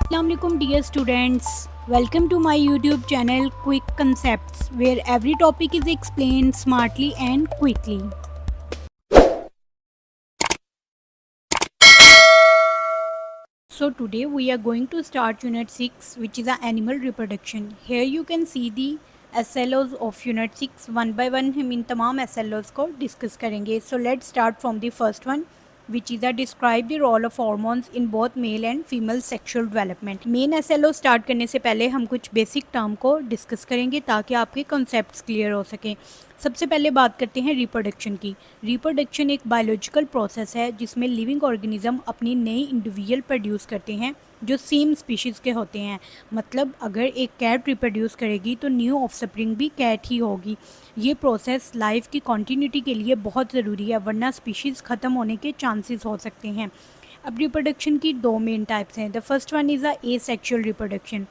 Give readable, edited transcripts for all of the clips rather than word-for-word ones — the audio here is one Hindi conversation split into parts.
Assalamualaikum dear students, welcome to my YouTube channel Quick Concepts where every topic is explained smartly and quickly. So today we are going to start unit 6 which is animal reproduction. Here you can see the SLOs of unit 6 one by one हम इन तमाम SLOs को discuss करेंगे. So let's start from the first one which is describe the role of hormones in both male and female sexual development. Main SLO start करने से पहले हम कुछ बेसिक टर्म को डिस्कस करेंगे ताकि आपके कॉन्सेप्ट्स क्लियर हो सकें. सबसे पहले बात करते हैं रिप्रोडक्शन की. रिप्रोडक्शन एक बायोलॉजिकल प्रोसेस है जिसमें लिविंग ऑर्गेनिज्म अपनी नई इंडिविजुअल प्रोड्यूस करते हैं जो सेम स्पीशीज़ के होते हैं. मतलब अगर एक कैट रिप्रोड्यूस करेगी तो न्यू ऑफस्प्रिंग भी कैट ही होगी. ये प्रोसेस लाइफ की कॉन्टीन्यूटी के लिए बहुत ज़रूरी है वरना स्पीशीज़ ख़त्म होने के चांसेस हो सकते हैं. अब रिप्रोडक्शन की दो मेन टाइप्स हैं. The first one is asexual reproduction.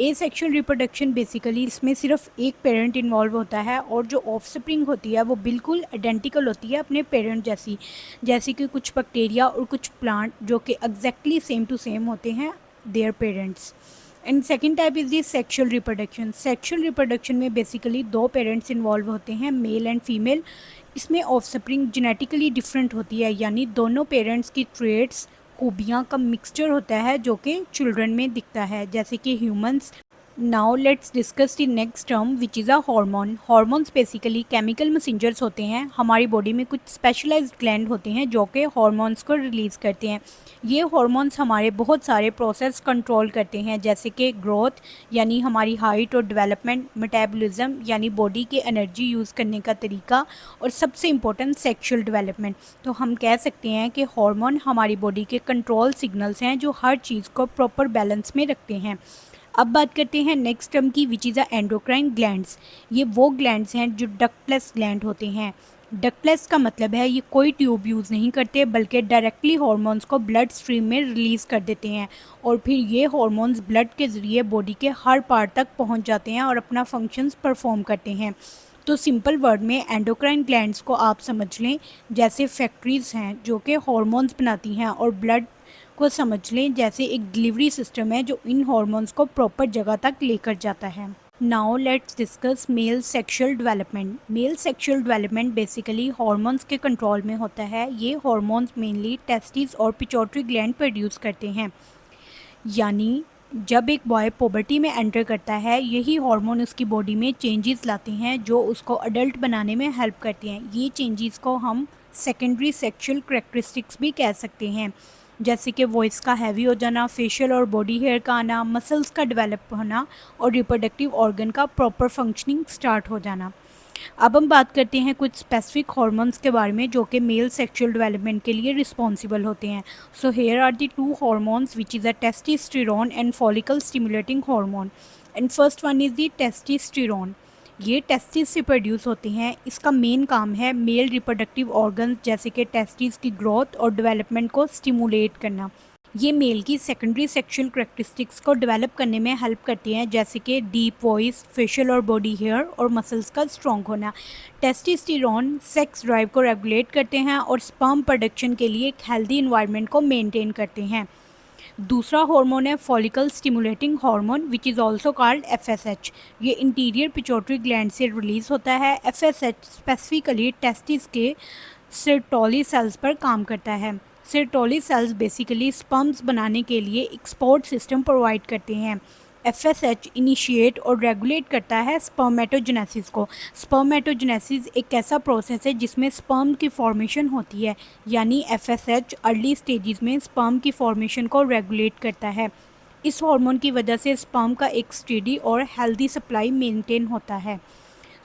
Asexual reproduction basically इसमें सिर्फ एक पेरेंट इन्वॉल्व होता है और जो ऑफस्प्रिंग होती है वो बिल्कुल आइडेंटिकल होती है अपने पेरेंट जैसी. जैसे कि कुछ बैक्टीरिया और कुछ प्लांट जो कि एग्जैक्टली सेम टू सेम होते हैं their parents. And second type is the sexual reproduction. Sexual reproduction में बेसिकली दो पेरेंट्स इन्वॉल्व होते हैं मेल एंड फीमेल. इसमें ऑफस्प्रिंग जेनेटिकली डिफरेंट होती है यानी दोनों पेरेंट्स की ट्रेट्स खूबियाँ का मिक्सचर होता है जो कि चिल्ड्रन में दिखता है जैसे कि humans. Now let's discuss the next term which is a hormone. Hormones basically chemical messengers होते हैं. हमारी बॉडी में कुछ स्पेशलाइज्ड ग्लैंड होते हैं जो कि हार्मोन्स को रिलीज़ करते हैं. ये हार्मोन्स हमारे बहुत सारे प्रोसेस कंट्रोल करते हैं जैसे कि ग्रोथ यानी हमारी हाइट और डेवलपमेंट, मेटाबॉलिज्म यानी बॉडी के एनर्जी यूज़ करने का तरीका, और सबसे इम्पोर्टेंट सेक्शुअल डेवलपमेंट. तो हम कह सकते हैं कि हार्मोन हमारी बॉडी के कंट्रोल सिग्नल्स हैं जो हर चीज़ को प्रॉपर बैलेंस में रखते हैं. अब बात करते हैं नेक्स्ट टर्म की विच इज़ अ एंडोक्राइन ग्लैंड्स. ये वो ग्लैंड्स हैं जो डक्टलेस ग्लैंड होते हैं. डक्टलेस का मतलब है ये कोई ट्यूब यूज़ नहीं करते बल्कि डायरेक्टली हार्मोन्स को ब्लड स्ट्रीम में रिलीज़ कर देते हैं और फिर ये हार्मोन्स ब्लड के ज़रिए बॉडी के हर पार्ट तक पहुंच जाते हैं और अपना फंक्शंस परफॉर्म करते हैं. तो सिंपल वर्ड में एंडोक्राइन ग्लैंड्स को आप समझ लें जैसे फैक्ट्रीज़ हैं जो कि हार्मोन्स बनाती हैं, और ब्लड को समझ लें जैसे एक डिलीवरी सिस्टम है जो इन हार्मोन्स को प्रॉपर जगह तक लेकर जाता है. Now let's discuss male sexual development. Male sexual development basically hormones के कंट्रोल में होता है. ये हार्मोन्स मेनली टेस्टिस और पिट्यूटरी ग्लैंड प्रोड्यूस करते हैं. यानी जब एक बॉय पुबर्टी में एंटर करता है यही हार्मोन उसकी बॉडी में चेंजेस लाते हैं जो उसको अडल्ट बनाने में हेल्प करते हैं. ये चेंजेस को हम सेकेंडरी सेक्शुअल करैक्टरिस्टिक्स भी कह सकते हैं जैसे कि वॉइस का हैवी हो जाना, फेशियल और बॉडी हेयर का आना, मसल्स का डेवलप होना और रिप्रोडक्टिव ऑर्गन का प्रॉपर फंक्शनिंग स्टार्ट हो जाना. अब हम बात करते हैं कुछ स्पेसिफिक हार्मोन्स के बारे में जो कि मेल सेक्सुअल डेवलपमेंट के लिए रिस्पॉन्सिबल होते हैं. So here are the two hormones which is a testosterone and follicle stimulating hormone. And first one is the testosterone. ये टेस्टिस से प्रोड्यूस होते हैं. इसका मेन काम है मेल रिप्रोडक्टिव ऑर्गन्स जैसे कि टेस्टिस की ग्रोथ और डेवलपमेंट को स्टिमुलेट करना. ये मेल की सेकेंडरी सेक्शुअल करैक्टरिस्टिक्स को डेवलप करने में हेल्प करती हैं जैसे कि डीप वॉइस, फेशियल और बॉडी हेयर और मसल्स का स्ट्रॉन्ग होना. टेस्टोस्टेरोन सेक्स ड्राइव को रेगुलेट करते हैं और स्पर्म प्रोडक्शन के लिए एक हेल्दी इन्वायरमेंट को मेंटेन करते हैं. दूसरा हार्मोन है follicle stimulating hormone which is also called FSH. ये इंटीरियर पिट्यूटरी ग्लैंड से रिलीज़ होता है. FSH स्पेसिफिकली टेस्टिस के सर्टोली सेल्स पर काम करता है. सर्टोली सेल्स बेसिकली स्पर्म्स बनाने के लिए एक सपोर्ट सिस्टम प्रोवाइड करते हैं. FSH इनिशिएट और रेगुलेट करता है स्पर्मेटोजेनेसिस को. स्पर्मेटोजेनेसिस एक ऐसा प्रोसेस है जिसमें स्पर्म की फॉर्मेशन होती है यानी FSH अर्ली स्टेजेस में स्पर्म की फॉर्मेशन को रेगुलेट करता है. इस हार्मोन की वजह से स्पर्म का एक स्टेडी और हेल्दी सप्लाई मेंटेन होता है.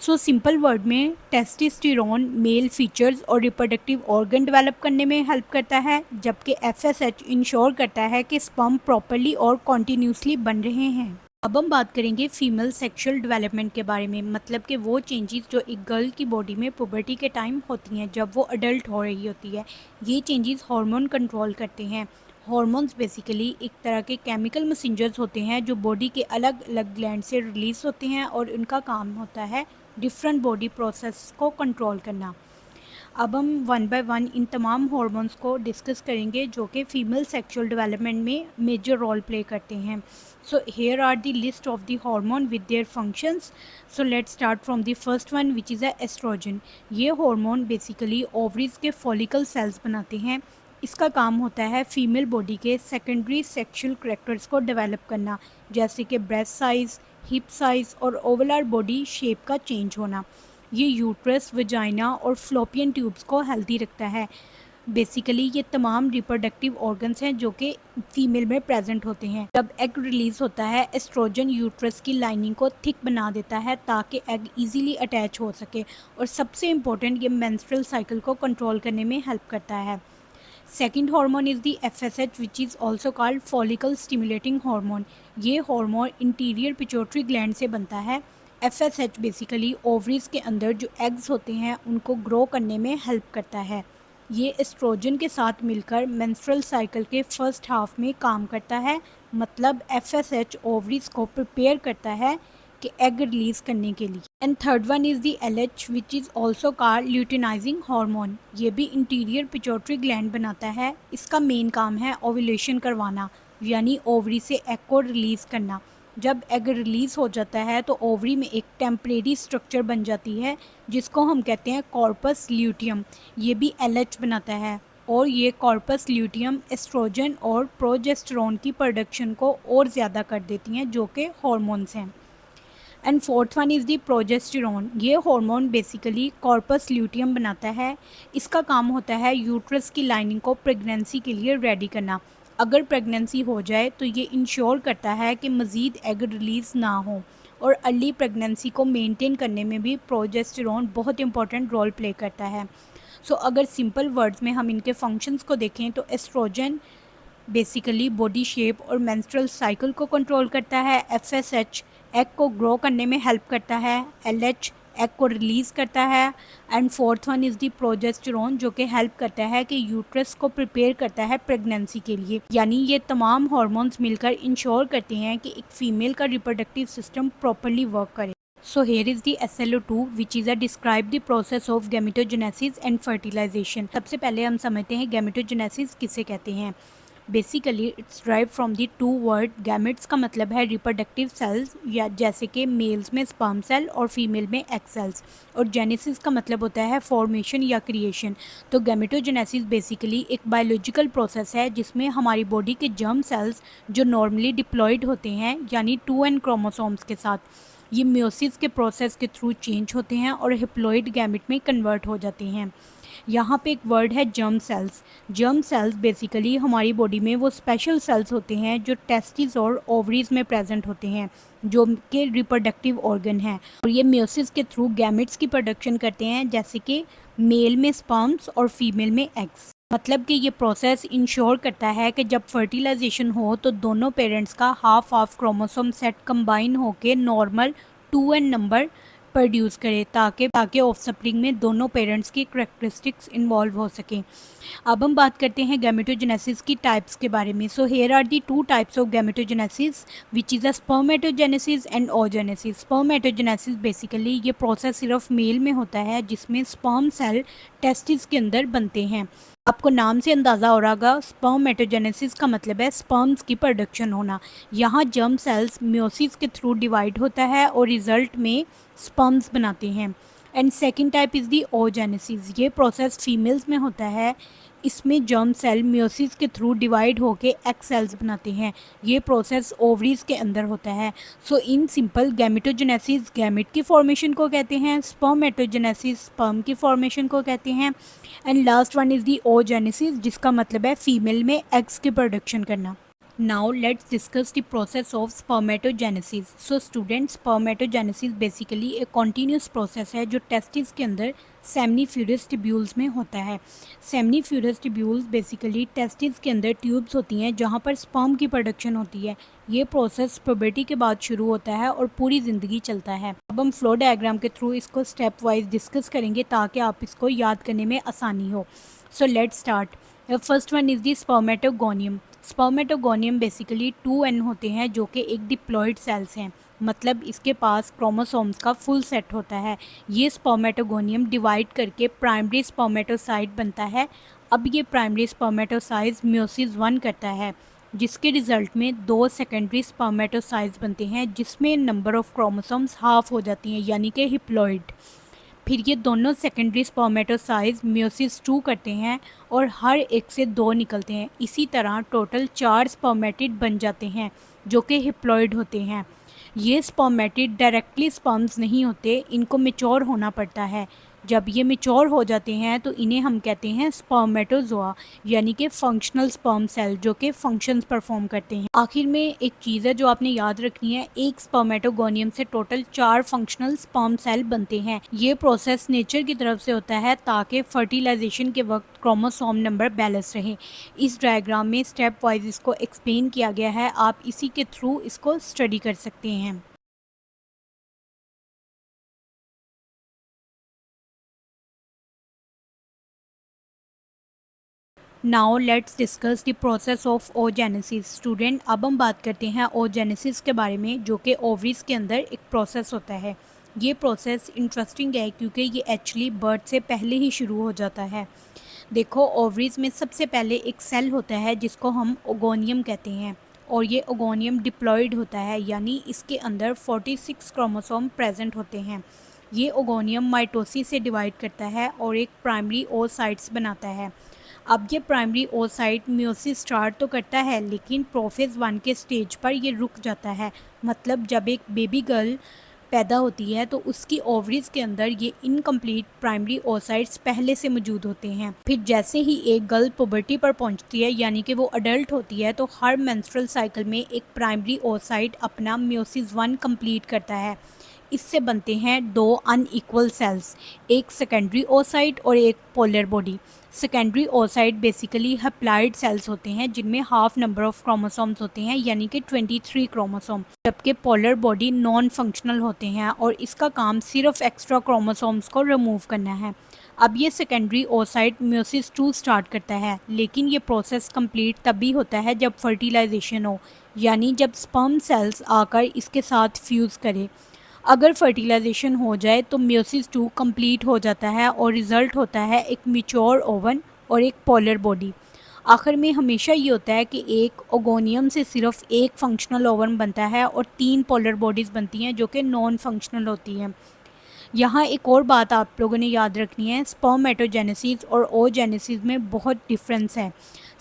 सो सिंपल वर्ड में टेस्टोस्टेरोन मेल फीचर्स और रिप्रोडक्टिव ऑर्गन डेवलप करने में हेल्प करता है जबकि FSH इंश्योर करता है कि स्पर्म प्रॉपरली और कॉन्टीन्यूसली बन रहे हैं. अब हम बात करेंगे फीमेल सेक्शुअल डेवलपमेंट के बारे में. मतलब कि वो चेंजेस जो एक गर्ल की बॉडी में पुबर्टी के टाइम होती हैं जब वो अडल्ट हो रही होती है. ये चेंजेस हार्मोन कंट्रोल करते हैं. हार्मोन्स बेसिकली एक तरह के केमिकल मैसेंजर्स होते हैं जो बॉडी के अलग अलग ग्लैंड से रिलीज़ होते हैं और उनका काम होता है डिफरेंट बॉडी प्रोसेस को कंट्रोल करना. अब हम वन बाय वन इन तमाम हार्मोन्स को डिस्कस करेंगे जो कि फीमेल सेक्सुअल डेवलपमेंट में मेजर रोल प्ले करते हैं। So here are the list of the hormone with their functions. So let's start from the first one which is estrogen. ये हार्मोन बेसिकली ओवरीज के फॉलिकल सेल्स बनाते हैं। इसका काम होता है फीमेल बॉडी के सेकेंडरी सेक्सुअल करैक्टर्स को डेवलप करना, जैसे कि ब्रेस्ट साइज़, हिप साइज़ और ओवलर बॉडी शेप का चेंज होना। ये यूट्रस, वजाइना और फ्लोपियन ट्यूब्स को हेल्दी रखता है। बेसिकली ये तमाम रिप्रोडक्टिव ऑर्गन्स हैं जो कि फीमेल में प्रेजेंट होते हैं। जब एग रिलीज होता है, एस्ट्रोजन यूट्रस की लाइनिंग को थिक बना देता है ताकि एग इजीली अटैच हो सके, और सबसे इम्पोर्टेंट ये मेंस्ट्रुअल साइकिल को कंट्रोल करने में हेल्प करता है। Second hormone is the FSH which is also called follicle stimulating hormone. ये हार्मोन इंटीरियर पिट्यूटरी ग्लैंड से बनता है। FSH बेसिकली ओवरीज के अंदर जो एग्स होते हैं उनको ग्रो करने में हेल्प करता है। ये एस्ट्रोजन के साथ मिलकर मेंस्ट्रुअल साइकिल के फर्स्ट हाफ में काम करता है। मतलब FSH ओवरीज को प्रिपेयर करता है कि एग रिलीज करने के लिए। And third one is the LH which is also called luteinizing hormone. ये भी इंटीरियर पिट्यूटरी ग्लैंड बनाता है। इसका मेन काम है ओव्यूलेशन करवाना, यानी ओवरी से एग को रिलीज़ करना। जब एग रिलीज़ हो जाता है तो ओवरी में एक टेम्परेरी स्ट्रक्चर बन जाती है जिसको हम कहते हैं कॉर्पस ल्यूटियम। ये भी LH बनाता है, और ये कॉर्पस ल्यूटियम एस्ट्रोजन और प्रोजेस्टेरोन की प्रोडक्शन को और ज़्यादा कर देती हैं जो कि हार्मोन्स हैं। And fourth one is the progesterone. ये हार्मोन बेसिकली कॉर्पस ल्यूटियम बनाता है। इसका काम होता है यूट्रस की लाइनिंग को प्रेगनेंसी के लिए रेडी करना। अगर प्रेगनेंसी हो जाए तो ये इंश्योर करता है कि मज़ीद एग रिलीज़ ना हो, और अर्ली प्रेगनेंसी को मेंटेन करने में भी प्रोजेस्टेरोन बहुत इंपॉर्टेंट रोल प्ले करता है। सो अगर सिंपल वर्ड्स में हम इनके फंक्शंस को देखें तो एस्ट्रोजन बेसिकली बॉडी शेप और मेंस्ट्रुअल साइकिल को कंट्रोल करता है। FSH एग को ग्रो करने में हेल्प करता है। LH एग को रिलीज़ करता है। And fourth one is the progesterone जो कि हेल्प करता है कि यूट्रस को प्रिपेयर करता है प्रेगनेंसी के लिए। यानी ये तमाम हार्मोन्स मिलकर इंश्योर करते हैं कि एक फ़ीमेल का रिप्रोडक्टिव सिस्टम प्रॉपरली वर्क करे। So here is the SLO2 which is a describe the process of gametogenesis and fertilization। सबसे पहले हम समझते हैं gametogenesis किसे कहते हैं। Basically it's drive from the two word. Gametes का मतलब है रिप्रोडक्टिव सेल्स, या जैसे कि मेल्स में स्पर्म सेल और फीमेल में एग सेल्स, और जेनेसिस का मतलब होता है फॉर्मेशन या क्रिएशन। तो गैमेटोजेनेसिस बेसिकली एक बायोलॉजिकल प्रोसेस है जिसमें हमारी बॉडी के जर्म सेल्स जो नॉर्मली डिप्लॉयड होते हैं यानी 2n क्रोमोसोम्स के साथ, ये म्योसिस के प्रोसेस के थ्रू चेंज होते हैं और हिप्लॉइड गैमेट में कन्वर्ट हो जाते हैं। यहाँ पे एक वर्ड है germ cells. Germ cells basically हमारी बॉडी में वो स्पेशल सेल्स होते हैं जो टेस्टिस और ओवरीज में प्रेजेंट होते हैं, जो कि रिप्रोडक्टिव ऑर्गन हैं, और ये म्योसिस के थ्रू गैमेट्स की प्रोडक्शन करते हैं, जैसे कि मेल में स्पर्म्स और फीमेल में एग्स। मतलब कि ये प्रोसेस इंश्योर करता है कि जब फर्टिलाइजेशन हो तो दोनों पेरेंट्स का half half chromosome set combine होकर नॉर्मल 2n नंबर प्रोड्यूस करे, ताकि ऑफस्प्रिंग में दोनों पेरेंट्स की करैक्टरिस्टिक्स इन्वॉल्व हो सकें। अब हम बात करते हैं गैमेटोजेनेसिस की टाइप्स के बारे में। So here are the two types of gametogenesis which is a spermatogenesis and oogenesis. Spermatogenesis basically ये प्रोसेस सिर्फ मेल में होता है जिसमें स्पर्म सेल टेस्टिस के अंदर बनते हैं। आपको नाम से अंदाज़ा हो रहा होगा, स्पर्मेटोजेनेसिस का मतलब है स्पर्म्स की प्रोडक्शन होना। यहाँ जर्म सेल्स म्योसिस के थ्रू डिवाइड होता है और रिजल्ट में स्पर्म्स बनाते हैं। And second type is the oogenesis. ये प्रोसेस फीमेल्स में होता है। इसमें जर्म सेल म्योसिस के थ्रू डिवाइड होके एग सेल्स बनाते हैं। ये प्रोसेस ओवरीज के अंदर होता है। सो इन सिंपल गैमेटोजेनेसिस गैमेट की फॉर्मेशन को कहते हैं, स्पर्मेटोजेनेसिस स्पर्म की फॉर्मेशन को कहते हैं, and last one is the oogenesis जिसका मतलब है फीमेल में एग्स की प्रोडक्शन करना। Now let's discuss the process of spermatogenesis। So students, spermatogenesis basically एक continuous process है जो टेस्टिस के अंदर सेमनीफ्यूरस ट्यूब्यूल्स में होता है। सेमनीफ्यूरस ट्यूब्यूल्स बेसिकली टेस्टिस के अंदर ट्यूब्स होती हैं जहाँ पर स्पर्म की प्रोडक्शन होती है। ये प्रोसेस प्यूबर्टी के बाद शुरू होता है और पूरी ज़िंदगी चलता है। अब हम फ्लो डायग्राम के थ्रू इसको स्टेप वाइज डिस्कस करेंगे ताकि आप इसको याद करने में आसानी हो। सो let's start. First one is the spermatogonium. Spermatogonium basically 2n होते हैं जो कि एक डिप्लॉयड सेल्स हैं। मतलब इसके पास क्रोमोसोम्स का फुल सेट होता है। ये स्पर्मेटोगोनियम डिवाइड करके प्राइमरी स्पर्मेटोसाइट बनता है। अब ये प्राइमरी स्पर्मेटोसाइट म्योसिस 1 करता है, जिसके रिजल्ट में 2 सेकेंडरी स्पर्मेटोसाइट्स बनते हैं, जिसमें नंबर ऑफ क्रोमोसोम्स हाफ हो जाती हैं, यानी कि हिप्लॉइड। फिर ये दोनों सेकेंडरी स्पर्मेटोसाइट्स म्योसिस 2 करते हैं और हर एक से 2 निकलते हैं। इसी तरह टोटल 4 स्पर्मेटिड बन जाते हैं, जो कि हिप्लॉइड होते हैं। ये स्पर्मेटिड डायरेक्टली स्पर्म्स नहीं होते, इनको मैच्योर होना पड़ता है। जब ये मैच्योर हो जाते हैं तो इन्हें हम कहते हैं स्पर्मेटोजोआ, यानी कि फंक्शनल स्पर्म सेल, जो कि फंक्शंस परफॉर्म करते हैं। आखिर में एक चीज़ है जो आपने याद रखनी है, एक स्पर्मेटोगोनियम से टोटल 4 फंक्शनल स्पर्म सेल बनते हैं। ये प्रोसेस नेचर की तरफ से होता है ताकि फर्टिलाइजेशन के वक्त क्रोमोसोम नंबर बैलेंस रहे। इस डायग्राम में स्टेप वाइज इसको एक्सप्लेन किया गया है, आप इसी के थ्रू इसको स्टडी कर सकते हैं। Now let's discuss the process of oogenesis. Student, अब हम बात करते हैं ओजेनेसिस के बारे में, जो कि ओवरीज के अंदर एक प्रोसेस होता है। ये प्रोसेस इंटरेस्टिंग है क्योंकि ये एक्चुअली बर्थ से पहले ही शुरू हो जाता है। देखो, ओवरीज में सबसे पहले एक सेल होता है जिसको हम ओगोनियम कहते हैं, और ये ओगोनियम डिप्लॉयड होता है, यानी इसके अंदर 46 क्रोमोसोम प्रेजेंट होते हैं। ये ओगोनियम माइटोसिस से डिवाइड करता है और एक प्राइमरी ओसाइट्स बनाता है। अब ये प्राइमरी ओसाइट म्योसिस स्टार्ट तो करता है, लेकिन प्रोफेज 1 के स्टेज पर ये रुक जाता है। मतलब जब एक बेबी गर्ल पैदा होती है तो उसकी ओवरीज के अंदर ये इनकम्प्लीट प्राइमरी ओसाइट्स पहले से मौजूद होते हैं। फिर जैसे ही एक गर्ल पुबर्टी पर पहुंचती है, यानी कि वो अडल्ट होती है, तो हर मेंस्ट्रुअल साइकिल में एक प्राइमरी ओसाइट अपना म्योसिस 1 कंप्लीट करता है। इससे बनते हैं 2 अनइक्वल सेल्स, एक सेकेंडरी ओसाइट और एक polar body. Secondary oocyte basically haploid cells होते हैं जिनमें हाफ नंबर ऑफ क्रोमोसोम्स होते हैं, यानी कि 23 क्रोमोसोम, जबकि पोलर बॉडी नॉन फंक्शनल होते हैं और इसका काम सिर्फ एक्स्ट्रा क्रोमोसोम्स को रिमूव करना है। अब ये सेकेंडरी ओसाइट म्योसिस 2 स्टार्ट करता है, लेकिन ये प्रोसेस कंप्लीट तभी होता है जब फर्टिलाइजेशन हो, यानी जब स्पर्म सेल्स आकर इसके साथ फ्यूज़ करे। अगर फर्टिलाइजेशन हो जाए तो म्योसिस 2 कंप्लीट हो जाता है और रिज़ल्ट होता है एक मैच्योर ओवन और एक पोलर बॉडी। आखिर में हमेशा ये होता है कि एक ओगोनियम से सिर्फ एक फंक्शनल ओवन बनता है और 3 पोलर बॉडीज़ बनती हैं जो कि नॉन फंक्शनल होती हैं। यहाँ एक और बात आप लोगों ने याद रखनी है, स्पर्मेटोजेनेसिस और ओजेनेसिस में बहुत डिफरेंस है।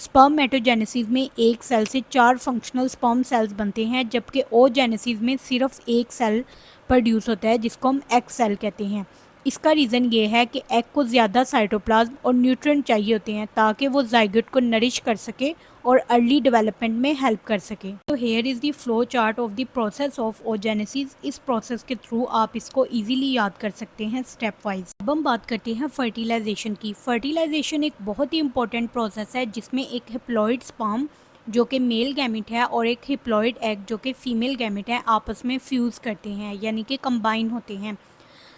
स्पर्मेटोजेनेसिस में एक सेल से 4 फंक्शनल स्पर्म सेल्स बनते हैं, जबकि ओजेनेसिस में सिर्फ एक सेल प्रोड्यूस होता है जिसको हम एग सेल कहते हैं। इसका रीज़न ये है कि एग को ज़्यादा साइटोप्लाज्म और न्यूट्रिएंट चाहिए होते हैं ताकि वो जाइगोट को नरिश कर सके और अर्ली डेवलपमेंट में हेल्प कर सके। तो here is the flow chart of the process of oogenesis. इस प्रोसेस के थ्रू आप इसको इजीली याद कर सकते हैं स्टेप वाइज। अब हम बात करते हैं फर्टिलाइजेशन की। फर्टिलाइजेशन एक बहुत ही इंपॉर्टेंट प्रोसेस है जिसमें एक हिप्लॉइड स्पर्म, जो कि मेल गैमेट है, और एक हिप्लॉइड एग, जो कि फीमेल गैमेट है, आपस में फ्यूज़ करते हैं, यानी कि कंबाइन होते हैं।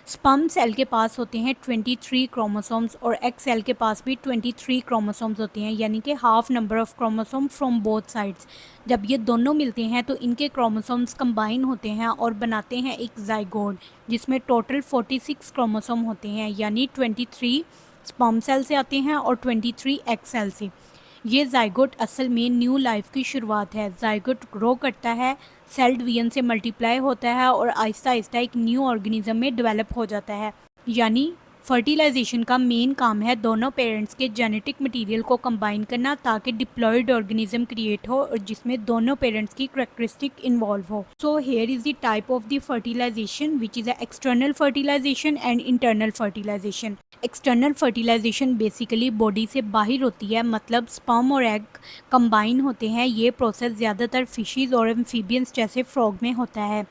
स्पर्म सेल के पास होते हैं 23 क्रोमोसोम्स और एग सेल के पास भी 23 क्रोमोसोम्स होते हैं, यानी कि half number of chromosome from both sides. जब ये दोनों मिलते हैं तो इनके क्रोमोसोम्स कंबाइन होते हैं और बनाते हैं एक जाइगोट, जिसमें टोटल 46 क्रोमोसोम होते हैं, यानी 23 स्पर्म सेल से आते हैं और 23 एग सेल से। ये जाइगोट असल में न्यू लाइफ की शुरुआत है। जाइगोट ग्रो करता है, सेल डिवीजन से मल्टीप्लाई होता है और आहिस्ता आहिस्ता एक न्यू ऑर्गेनिज्म में डेवलप हो जाता है। यानी फर्टिलाइजेशन का मेन काम है दोनों पेरेंट्स के जेनेटिक मटेरियल को कंबाइन करना ताकि डिप्लॉयड ऑर्गेनिज्म क्रिएट हो और जिसमें दोनों पेरेंट्स की करैक्टरिस्टिक इन्वॉल्व हो। So here is the type of the fertilization which is external fertilization and internal fertilization. External fertilization basically body से बाहर होती है, मतलब स्पर्म और एग कंबाइन होते हैं। ये प्रोसेस ज़्यादातर फिशेज और एम्फीबियंस जैसे फ्रॉग में होता है।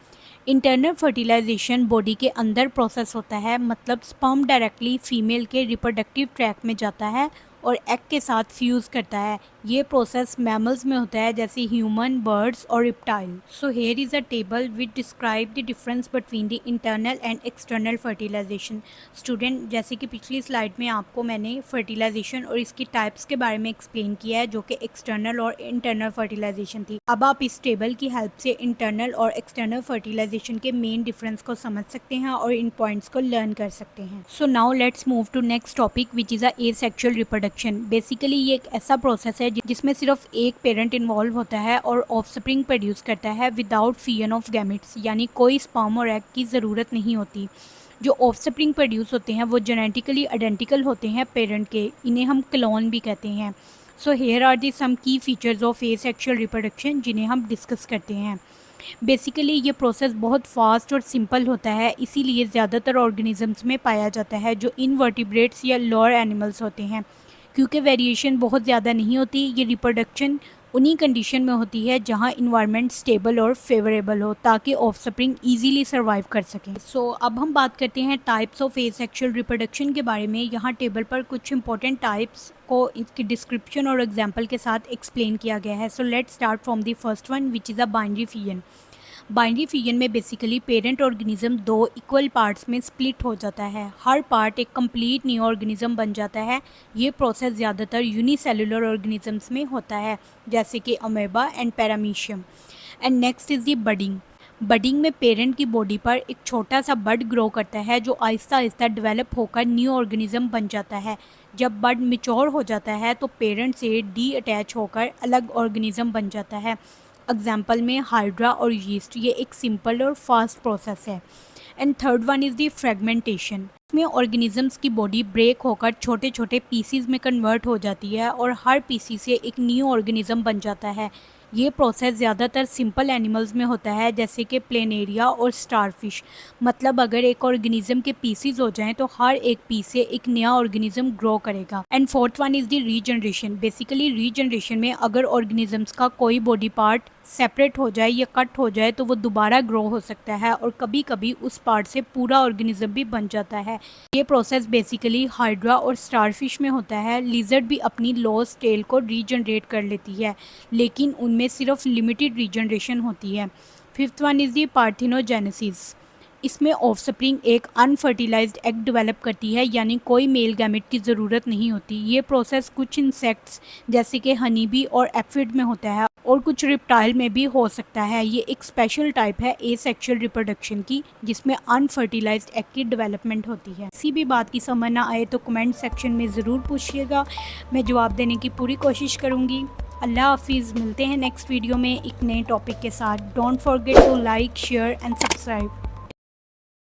इंटरनल फर्टिलाइजेशन बॉडी के अंदर प्रोसेस होता है, मतलब स्पर्म डायरेक्टली फीमेल के रिप्रोडक्टिव ट्रैक में जाता है और एग के साथ फ्यूज़ करता है। ये प्रोसेस मैमल्स में होता है जैसे ह्यूमन, बर्ड्स और reptile. So here is a table which describe the difference between the internal and external fertilization. Student, जैसे कि पिछली स्लाइड में आपको मैंने फर्टिलाइजेशन और इसकी टाइप्स के बारे में एक्सप्लेन किया है, जो कि एक्सटर्नल और इंटरनल फर्टिलाइजेशन थी। अब आप इस टेबल की हेल्प से इंटरनल और एक्सटर्नल फर्टिलाइजेशन के मेन डिफरेंस को समझ सकते हैं और इन पॉइंट्स को लर्न कर सकते हैं। So now let's move to next topic which is a asexual reproduction. Basically ये एक ऐसा प्रोसेस है जिसमें सिर्फ एक पेरेंट इन्वॉल्व होता है और ऑफस्प्रिंग प्रोड्यूस करता है विदाउट फिजन ऑफ गैमेट्स, यानी कोई स्पर्म और एग की ज़रूरत नहीं होती। जो ऑफस्प्रिंग प्रोड्यूस होते हैं वो जेनेटिकली आइडेंटिकल होते हैं पेरेंट के, इन्हें हम क्लोन भी कहते हैं। सो हेयर आर दी सम की फीचर्स ऑफ एसेक्सुअल रिप्रोडक्शन जिन्हें हम डिस्कस करते हैं। बेसिकली ये प्रोसेस बहुत फास्ट और सिंपल होता है, इसीलिए ज़्यादातर ऑर्गेनिजम्स में पाया जाता है जो इनवर्टिब्रेट्स या लोअर एनिमल्स होते हैं। क्योंकि वेरिएशन बहुत ज़्यादा नहीं होती, ये रिप्रोडक्शन उन्हीं कंडीशन में होती है जहां इन्वायरमेंट स्टेबल और फेवरेबल हो, ताकि ऑफस्प्रिंग इजीली सर्वाइव कर सकें। सो अब हम बात करते हैं टाइप्स ऑफ एसेक्सुअल रिप्रोडक्शन के बारे में। यहाँ टेबल पर कुछ इंपॉर्टेंट टाइप्स को इसकी डिस्क्रिप्शन और एग्जाम्पल के साथ एक्सप्लेन किया गया है। सो let's start from the first one which is a binary fission. Binary fission में बेसिकली पेरेंट ऑर्गेनिज्म दो इक्वल पार्ट्स में स्प्लिट हो जाता है, हर पार्ट एक कंप्लीट न्यू ऑर्गेनिज्म बन जाता है। ये प्रोसेस ज़्यादातर यूनिसेलुलर ऑर्गेनिजम्स में होता है जैसे कि amoeba and paramecium. And next is the budding. Budding में पेरेंट की बॉडी पर एक छोटा सा बड ग्रो करता है जो आहिस्ता आहिस्ता डेवलप होकर न्यू ऑर्गेनिज्म बन जाता है। जब बड मिच्योर हो जाता है तो पेरेंट से डी अटैच होकर अलग ऑर्गेनिज्म बन जाता है। एग्जाम्पल में हाइड्रा और यीस्ट, ये एक सिंपल और फास्ट प्रोसेस है। And third one is the fragmentation. इसमें ऑर्गेनिजम्स की बॉडी ब्रेक होकर छोटे छोटे पीसीज में कन्वर्ट हो जाती है और हर पीसी से एक न्यू ऑर्गेनिज्म बन जाता है। ये प्रोसेस ज़्यादातर सिंपल एनिमल्स में होता है जैसे कि प्लेनेरिया और स्टारफिश। मतलब अगर एक ऑर्गेनिज्म के पीसीज हो जाएं तो हर एक पीस से एक नया ऑर्गेनिज्म ग्रो करेगा। And fourth one is the regeneration. Basically regeneration में अगर ऑर्गेनिजम्स का कोई बॉडी पार्ट सेपरेट हो जाए या कट हो जाए तो वो दोबारा ग्रो हो सकता है और कभी कभी उस पार्ट से पूरा ऑर्गेनिज्म भी बन जाता है। ये प्रोसेस बेसिकली हाइड्रा और स्टारफिश में होता है। लिजर्ड भी अपनी लॉस्ट टेल को रीजनरेट कर लेती है, लेकिन उनमें सिर्फ लिमिटेड रीजनरेशन होती है। Fifth one is the parthenogenesis. इसमें ऑफस्प्रिंग एक अनफर्टिलाइज्ड एग डेवलप करती है, यानी कोई मेल गैमेट की ज़रूरत नहीं होती। ये प्रोसेस कुछ इंसेक्ट्स जैसे कि हनी बी और एफिड में होता है और कुछ रिप्टाइल में भी हो सकता है। ये एक स्पेशल टाइप है एसेक्सुअल रिप्रोडक्शन की जिसमें अनफर्टिलाइज्ड एग की डेवलपमेंट होती है। किसी भी बात की समझ ना आए तो कमेंट सेक्शन में ज़रूर पूछिएगा, मैं जवाब देने की पूरी कोशिश करूँगी। अल्लाह हाफिज़, मिलते हैं नेक्स्ट वीडियो में एक नए टॉपिक के साथ। Don't forget to like, share and subscribe.